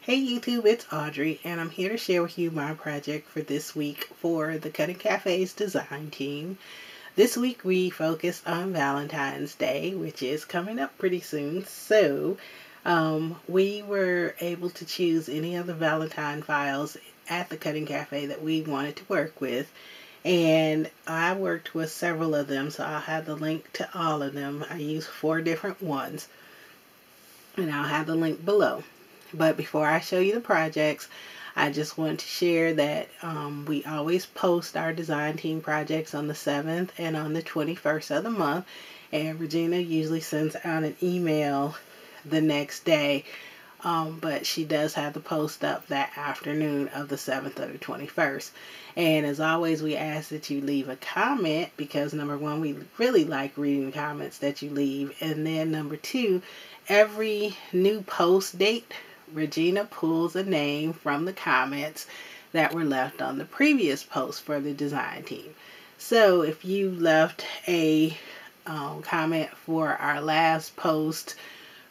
Hey YouTube, it's Audrey, and I'm here to share with you my project for this week for the Cutting Cafe's design team. This week we focused on Valentine's Day, which is coming up pretty soon. So we were able to choose any of the Valentine files at the Cutting Cafe that we wanted to work with. And I worked with several of them, so I'll have the link to all of them. I used 4 different ones, and I'll have the link below. But before I show you the projects, I just want to share that we always post our design team projects on the 7th and on the 21st of the month. And Regina usually sends out an email the next day. But she does have the post up that afternoon of the 7th or the 21st. And as always, we ask that you leave a comment because number one, we really like reading the comments that you leave. And then number two, every new post date, Regina pulls a name from the comments that were left on the previous post for the design team. So if you left a comment for our last post,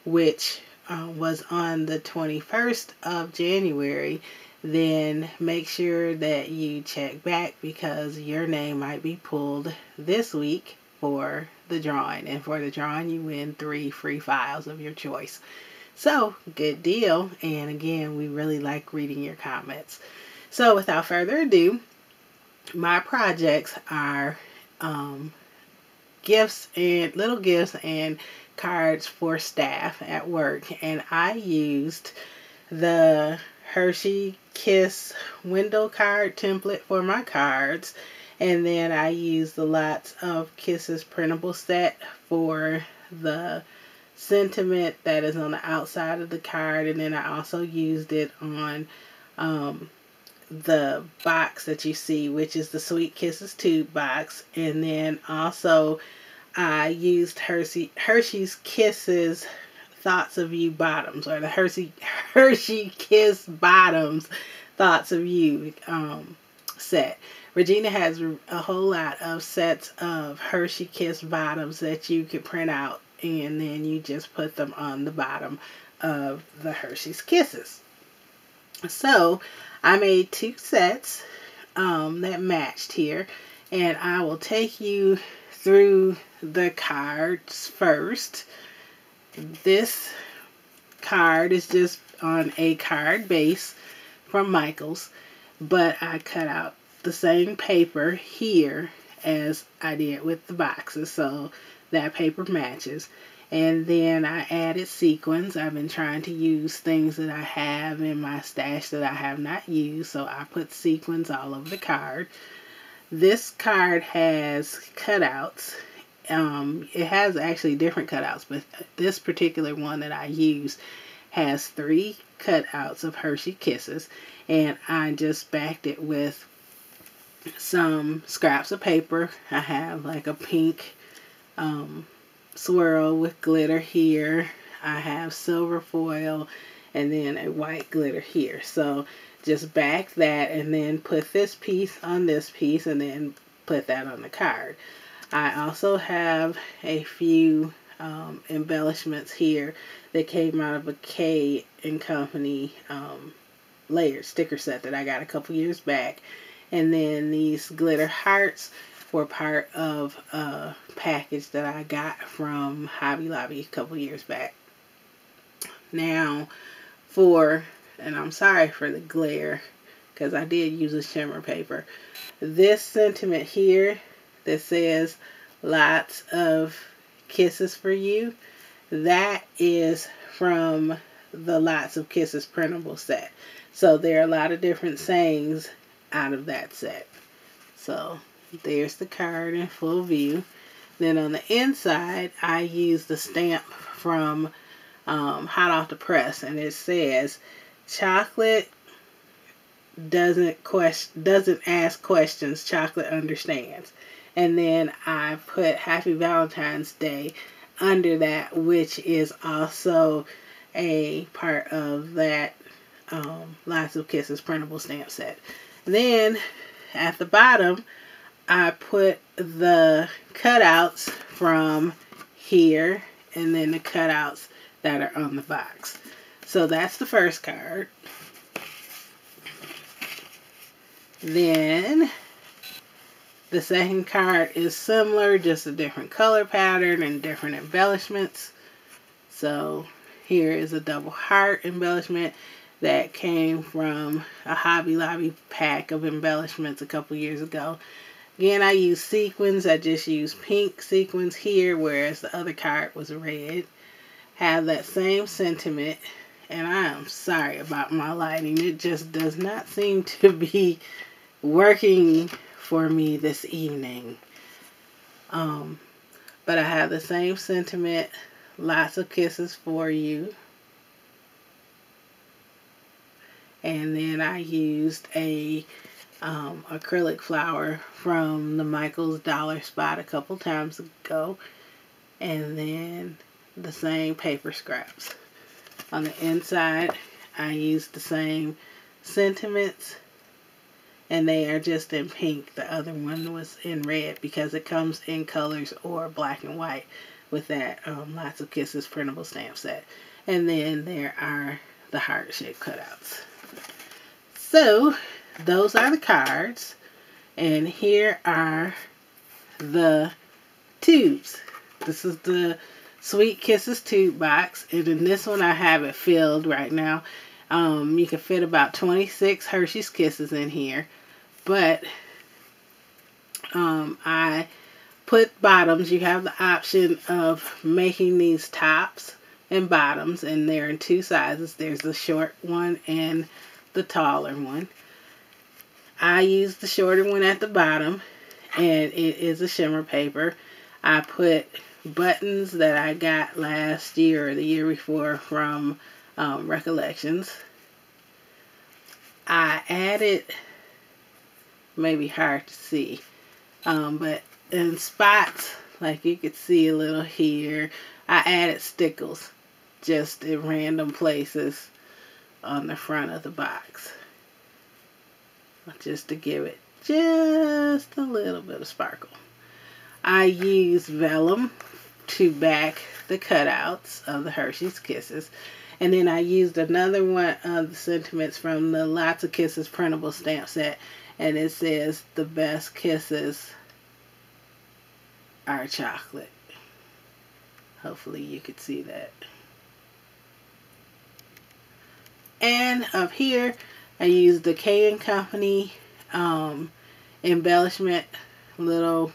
which was on the 21st of January, then make sure that you check back because your name might be pulled this week for the drawing. And for the drawing, you win 3 free files of your choice. So, good deal. And again, we really like reading your comments. So, without further ado, my projects are little gifts and cards for staff at work. And I used the Hershey Kiss window card template for my cards. And then I used the Lots of Kisses printable set for the sentiment that is on the outside of the card, and then I also used it on the box that you see, which is the Sweet Kisses tube box. And then also I used Hershey's Kisses Thoughts of You bottoms, or the Hershey Kiss bottoms Thoughts of You set. Regina has a whole lot of sets of Hershey Kiss bottoms that you can print out, and then you just put them on the bottom of the Hershey's Kisses. So I made 2 sets that matched here, and I will take you through the cards first. This card is just on a card base from Michaels, but I cut out the same paper here as I did with the boxes, so that paper matches. And then I added sequins. I've been trying to use things that I have in my stash that I have not used, so I put sequins all over the card. This card has cutouts. It has actually different cutouts, but this particular one that I use has 3 cutouts of Hershey Kisses, and I just backed it with some scraps of paper. I have like a pink swirl with glitter here. I have silver foil and then a white glitter here. So just back that and then put this piece on this piece and then put that on the card. I also have a few embellishments here that came out of a K & Company layered sticker set that I got a couple years back. And then these glitter hearts were part of a package that I got from Hobby Lobby a couple years back. Now, and I'm sorry for the glare because I did use a shimmer paper. This sentiment here that says Lots of Kisses for You, that is from the Lots of Kisses printable set. So there are a lot of different sayings out of that set. So there's the card in full view. Then on the inside, I used the stamp from Hot Off the Press, and it says, "Chocolate doesn't ask questions. Chocolate understands." And then I put Happy Valentine's Day under that, which is also a part of that Lots of Kisses printable stamp set. Then at the bottom, I put the cutouts from here and then the cutouts that are on the box. So that's the first card. Then the second card is similar, just a different color pattern and different embellishments. So here is a double heart embellishment that came from a Hobby Lobby pack of embellishments a couple years ago. Again, I use sequins. I just use pink sequins here, whereas the other card was red. Have that same sentiment, and I am sorry about my lighting. It just does not seem to be working for me this evening. But I have the same sentiment. Lots of kisses for you. And then I used a acrylic flower from the Michael's Dollar Spot a couple times ago. And then the same paper scraps. On the inside, I used the same sentiments. And they are just in pink. The other one was in red because it comes in colors or black and white with that Lots of Kisses printable stamp set. And then there are the heart-shaped cutouts. So, those are the cards. And here are the tubes. This is the Sweet Kisses tube box. And in this one, I have it filled right now. You can fit about 26 Hershey's Kisses in here. But I put bottoms. You have the option of making these tops and bottoms, and they're in two sizes. There's the short one and the taller one. I use the shorter one at the bottom, and it is a shimmer paper. I put buttons that I got last year or the year before from Recollections. I added, maybe hard to see, but in spots, like you could see a little here, I added stickles just in random places on the front of the box, just to give it just a little bit of sparkle. I use vellum to back the cutouts of the Hershey's Kisses. And then I used another one of the sentiments from the Lots of Kisses printable stamp set. And it says, the best kisses are chocolate. Hopefully you could see that. And up here, I used the K & Company embellishment, little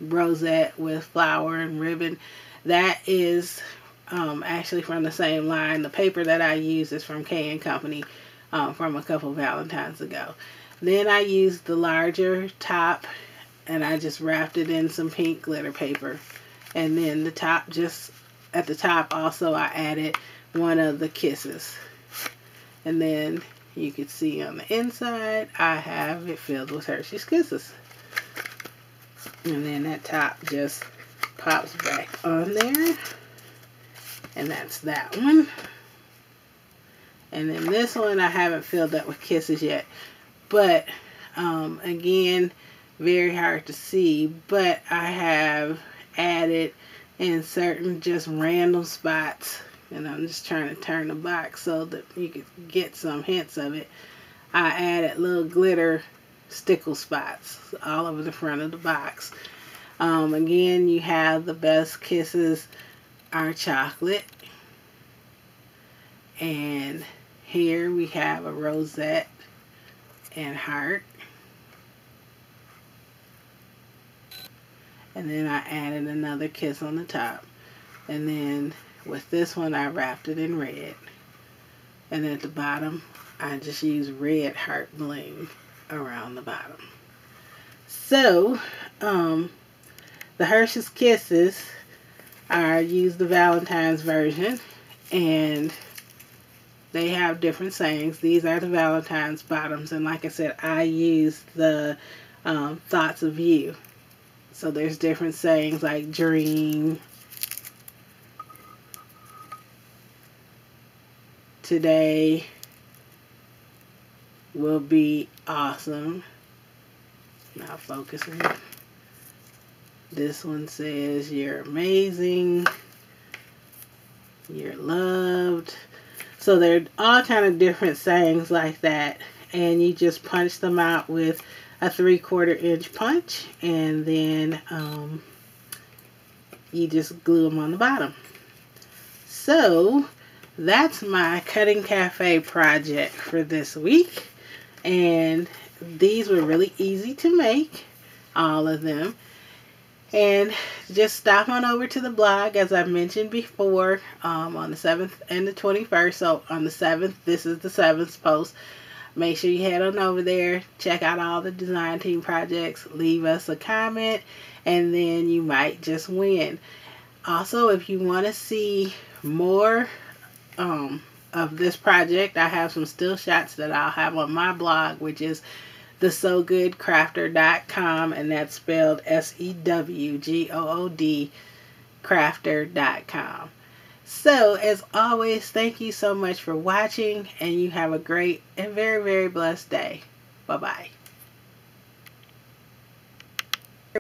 rosette with flower and ribbon. That is actually from the same line. The paper that I use is from K & Company from a couple Valentines ago. Then I used the larger top, and I just wrapped it in some pink glitter paper. And then the top, just at the top also, I added one of the kisses. And then you can see on the inside, I have it filled with Hershey's Kisses. And then that top just pops back on there. And that's that one. And then this one I haven't filled up with kisses yet. But, again, very hard to see. But I have added in certain just random spots. And I'm just trying to turn the box so that you can get some hints of it. I added little glitter stickle spots all over the front of the box. Again, you have the best kisses are chocolate. And here we have a rosette and heart. And then I added another kiss on the top. And then with this one, I wrapped it in red. And at the bottom, I just used red heart bling around the bottom. So, the Hershey's Kisses use the Valentine's version. And they have different sayings. These are the Valentine's bottoms. And like I said, I used the Thoughts of You. So there's different sayings like dream, today will be awesome. Now focusing. This one says you're amazing, you're loved. So there are all kind of different sayings like that, and you just punch them out with a 3/4 inch punch, and then you just glue them on the bottom. So that's my Cutting Cafe project for this week, and these were really easy to make, all of them. And just stop on over to the blog, as I mentioned before, on the 7th and the 21st. So on the 7th, this is the 7th post. Make sure you head on over there, check out all the design team projects, leave us a comment, and then you might just win. Also, if you want to see more of this project, I have some still shots that I'll have on my blog, which is thesewgood.crafter.com, and that's spelled SEWGOOD crafter.com. So, as always, thank you so much for watching, and you have a great and very, very blessed day. Bye-bye.